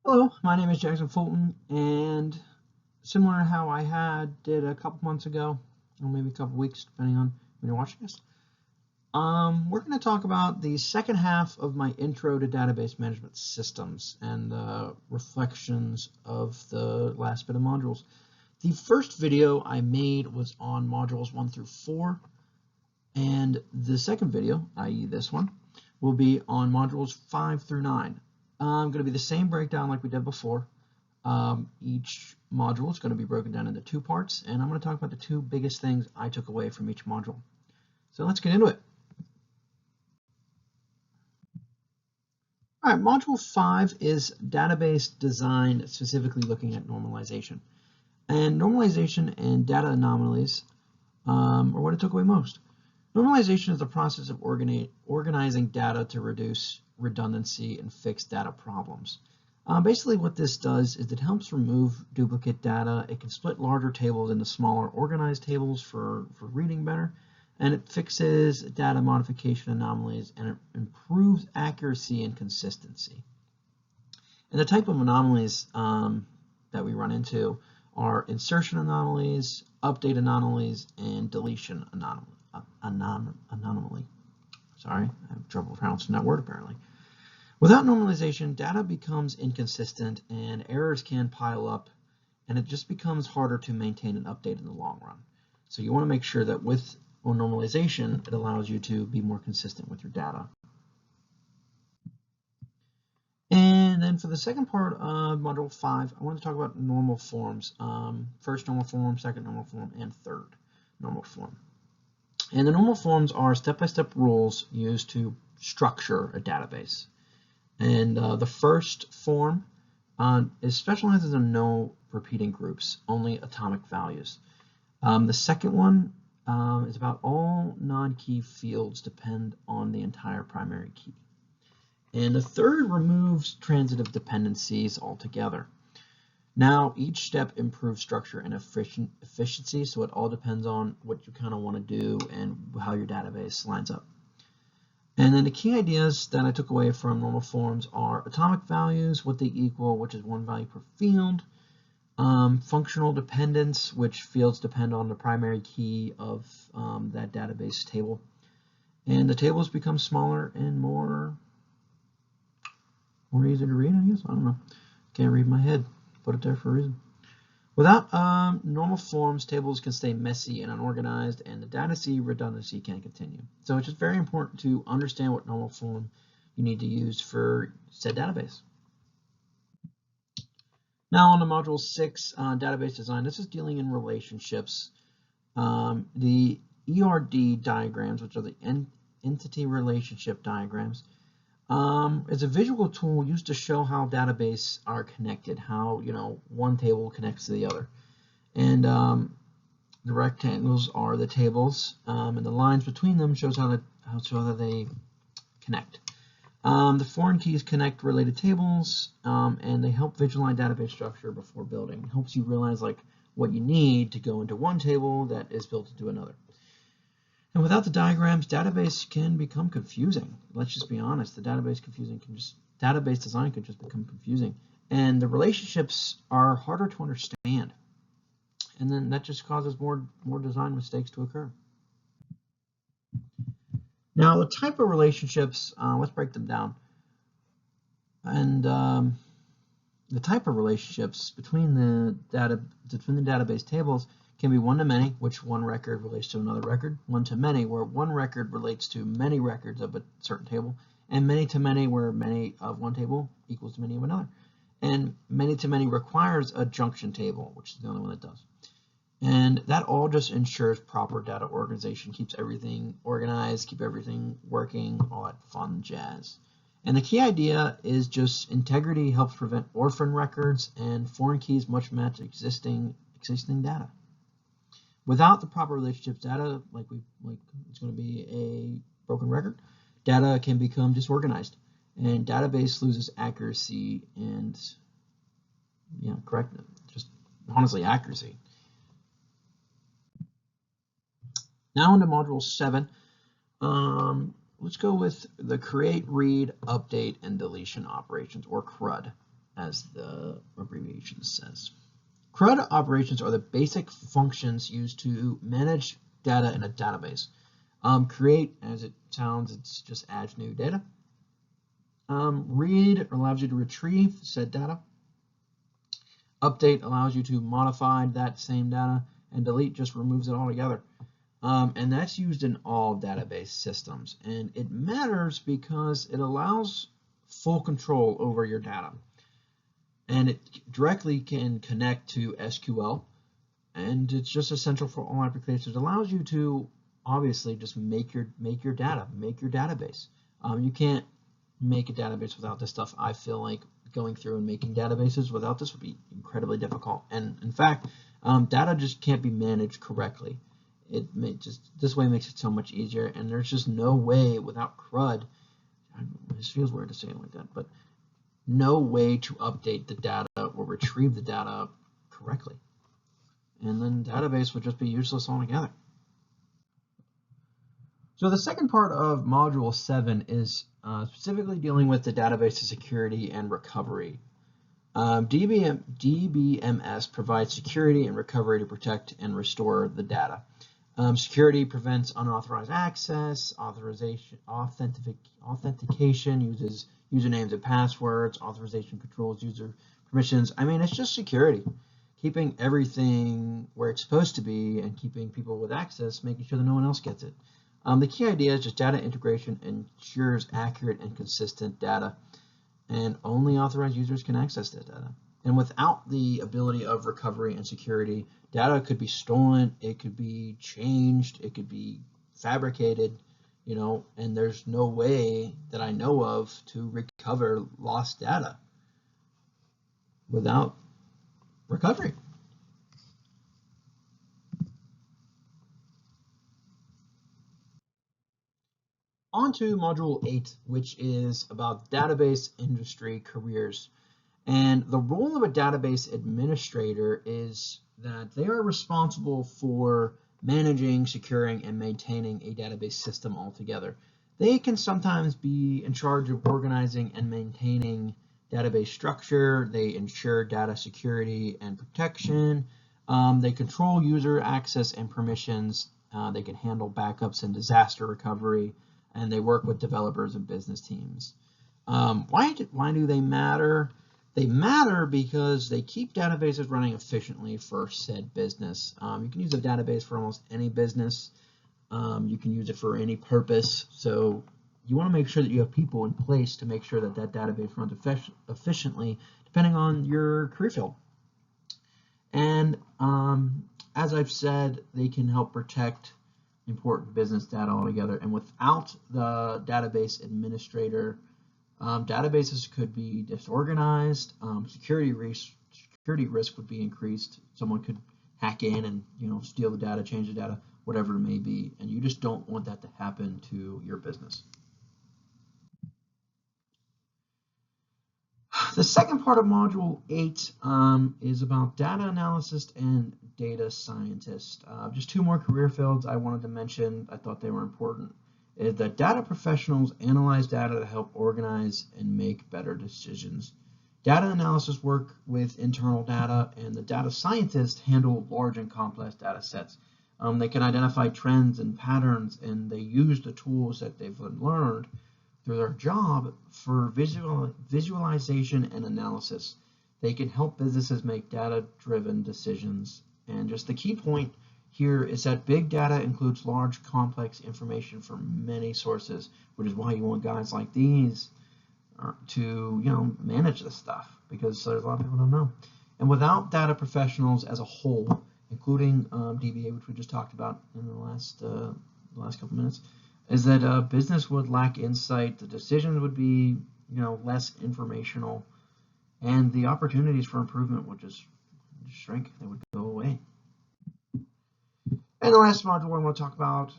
Hello, my name is Jackson Fulton, and similar to how did a couple months ago, or maybe a couple weeks, depending on when you're watching this, we're going to talk about the second half of my intro to database management systems and the reflections of the last bit of modules. The first video I made was on modules 1 through 4, and the second video, i.e. this one, will be on modules 5 through 9. Going to be the same breakdown like we did before. Each module is going to be broken down into 2 parts, and I'm going to talk about the 2 biggest things I took away from each module. So let's get into it. All right, module 5 is database design, specifically looking at normalization. And normalization and data anomalies are what I took away most. Normalization is the process of organizing data to reduce redundancy and fix data problems. Basically what this does is it helps remove duplicate data. It can split larger tables into smaller organized tables for reading better, and it fixes data modification anomalies, and it improves accuracy and consistency. And the type of anomalies that we run into are insertion anomalies, update anomalies, and deletion anomaly. Sorry, I have trouble pronouncing that word apparently. Without normalization, data becomes inconsistent and errors can pile up, and it just becomes harder to maintain and update in the long run. So you want to make sure that with normalization, it allows you to be more consistent with your data. And then for the second part of module 5, I want to talk about normal forms. First normal form, second normal form, and third normal form. And the normal forms are step-by-step rules used to structure a database. And the first form is specializes in no repeating groups, only atomic values. The second one is about all non-key fields depend on the entire primary key. And the third removes transitive dependencies altogether. Now, each step improves structure and efficiency, so it all depends on what you kind of want to do and how your database lines up. And then the key ideas that I took away from normal forms are atomic values, what they equal, which is 1 value per field, functional dependence, which fields depend on the primary key of that database table. And the tables become smaller and more easy to read, I guess. I don't know. Can't read my head. Put it there for a reason. Without normal forms, tables can stay messy and unorganized, and the data redundancy can continue. So it's just very important to understand what normal form you need to use for said database. Now on to module 6, database design. This is dealing in relationships. The ERD diagrams, which are the entity relationship diagrams, is a visual tool used to show how databases are connected, how one table connects to the other. And the rectangles are the tables, and the lines between them shows how they connect. The foreign keys connect related tables, and they help visualize database structure before building. It helps you realize what you need to go into one table that is built into another. And without the diagrams, database can become confusing. Let's just be honest. The database design could just become confusing, and the relationships are harder to understand. And then that just causes more design mistakes to occur. Now, the type of relationships, let's break them down. And the type of relationships between the database tables can be one-to-many, which one record relates to another record, one-to-many, where one record relates to many records of a certain table, and many-to-many, where many of one table equals to many of another. And many-to-many requires a junction table, which is the only one that does. And that all just ensures proper data organization, keeps everything organized, keep everything working, all that fun jazz. And the key idea is just integrity helps prevent orphan records, and foreign keys must match existing data. Without the proper relationships, data, it's going to be a broken record. Data can become disorganized, and database loses accuracy and, just honestly accuracy. Now into module 7. Let's go with the create, read, update, and deletion operations, or CRUD. as the abbreviation says. CRUD operations are the basic functions used to manage data in a database. Create, as it sounds, it just adds new data. Read allows you to retrieve said data. Update allows you to modify that same data, and delete just removes it altogether. And that's used in all database systems. And it matters because it allows full control over your data. And it directly can connect to SQL. And it's just essential for all applications. It allows you to obviously just make your database. You can't make a database without this stuff. I feel like going through and making databases without this would be incredibly difficult. And in fact, data just can't be managed correctly. This way makes it so much easier, and there's just no way without CRUD, this feels weird to say it like that, but no way to update the data or retrieve the data correctly. And then database would just be useless altogether. So the second part of Module 7 is specifically dealing with the database security and recovery. DBMS provides security and recovery to protect and restore the data. Security prevents unauthorized access, authentication uses usernames and passwords, authorization controls user permissions. I mean, it's just security, keeping everything where it's supposed to be and keeping people with access, making sure that no one else gets it. The key idea is just data integration ensures accurate and consistent data, and only authorized users can access that data. And without the ability of recovery and security, data could be stolen, it could be changed, it could be fabricated, and there's no way that I know of to recover lost data without recovery. On to Module 8, which is about database industry careers. And the role of a database administrator is that they are responsible for managing, securing, and maintaining a database system altogether. They can sometimes be in charge of organizing and maintaining database structure. They ensure data security and protection. They control user access and permissions. They can handle backups and disaster recovery. And they work with developers and business teams. Why do they matter? They matter because they keep databases running efficiently for said business. You can use a database for almost any business. You can use it for any purpose. So you want to make sure that you have people in place to make sure that that database runs efficiently, depending on your career field. And as I've said, they can help protect important business data altogether. And without the database administrator, databases could be disorganized. Security risk would be increased. Someone could hack in and steal the data, change the data, whatever it may be. And you just don't want that to happen to your business. The second part of Module 8 is about data analysis and data scientist. Just two more career fields I wanted to mention. I thought they were important. Is that data professionals analyze data to help organize and make better decisions. Data analysis work with internal data, and the data scientists handle large and complex data sets. They can identify trends and patterns, and they use the tools that they've learned through their job for visualization and analysis. They can help businesses make data-driven decisions. And just the key point here is that big data includes large, complex information from many sources, which is why you want guys like these to manage this stuff, because there's a lot of people who don't know. And without data professionals as a whole, including DBA, which we just talked about in the last couple minutes, is that business would lack insight, the decisions would be less informational, and the opportunities for improvement would just shrink, they would go away. And the last module I want to talk about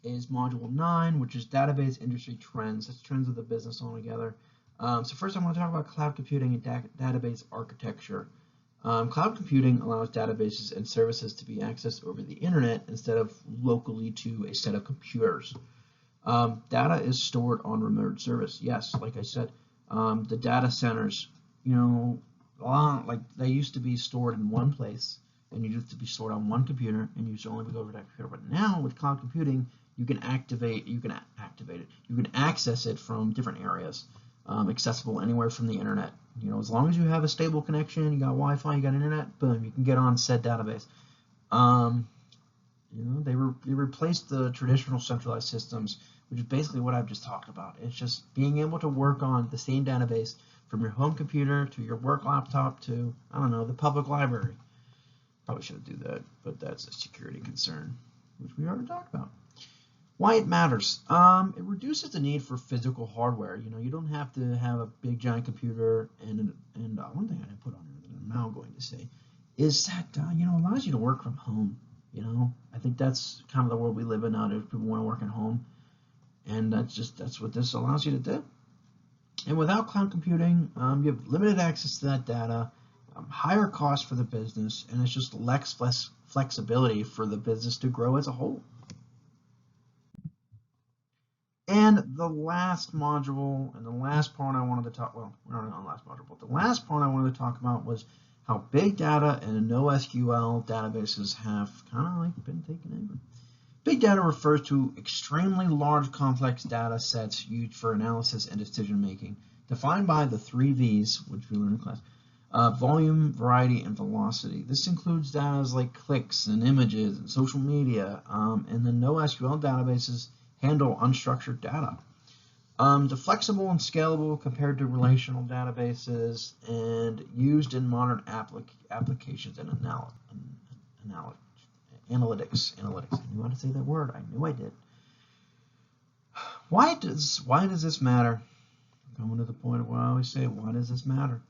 is Module 9, which is Database Industry Trends. That's trends of the business altogether. So first I want to talk about cloud computing and database architecture. Cloud computing allows databases and services to be accessed over the internet instead of locally to a set of computers. Data is stored on remote service. Yes, like I said, the data centers, like they used to be stored in one place, and you used to be stored on one computer, and you used to only go over that computer. But now with cloud computing, you can activate it, you can access it from different areas, accessible anywhere from the internet. As long as you have a stable connection, you got Wi-Fi, you got internet, boom, you can get on said database. They replaced the traditional centralized systems, which is basically what I've just talked about. It's just being able to work on the same database from your home computer to your work laptop to, I don't know, the public library. Probably shouldn't do that, but that's a security concern, which we already talked about. Why it matters. It reduces the need for physical hardware. You don't have to have a big giant computer. And one thing I didn't put on here that I'm now going to say is that allows you to work from home. I think that's kind of the world we live in nowadays. People want to work at home, and that's what this allows you to do. And without cloud computing, you have limited access to that data, higher cost for the business, and it's just less flexibility for the business to grow as a whole. And the last module, and the last part I wanted to talk, well, we're not on the last module, but the last part I wanted to talk about was how big data and NoSQL databases have kind of like been taken over. Big data refers to extremely large complex data sets used for analysis and decision making, defined by the 3 V's, which we learned in class: volume, variety, and velocity. This includes data like clicks and images and social media, and the NoSQL databases handle unstructured data. The flexible and scalable compared to relational databases and used in modern applications and analytics. I knew how to say that word. I knew I did. Why does this matter? Coming to the point of what I always say, why does this matter?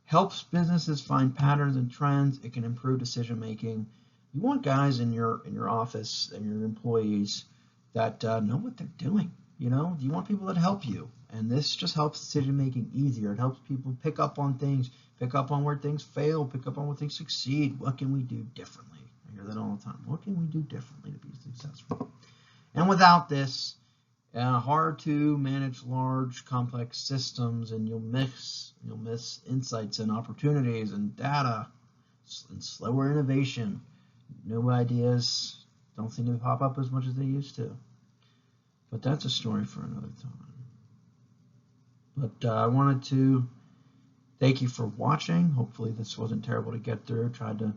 Helps businesses find patterns and trends. It can improve decision making. You want guys in your office and your employees that know what they're doing. You want people that help you, and this just helps decision making easier. It helps people pick up on things, pick up on where things fail, pick up on where things succeed. What can we do differently? I hear that all the time. What can we do differently to be successful? And without this, hard to manage large, complex systems, and you'll miss insights and opportunities and data, and slower innovation. New ideas don't seem to pop up as much as they used to. But that's a story for another time. But I wanted to thank you for watching. Hopefully this wasn't terrible to get through. Tried to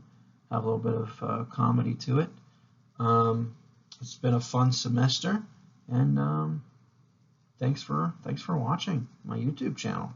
have a little bit of comedy to it. It's been a fun semester, and thanks for watching my YouTube channel.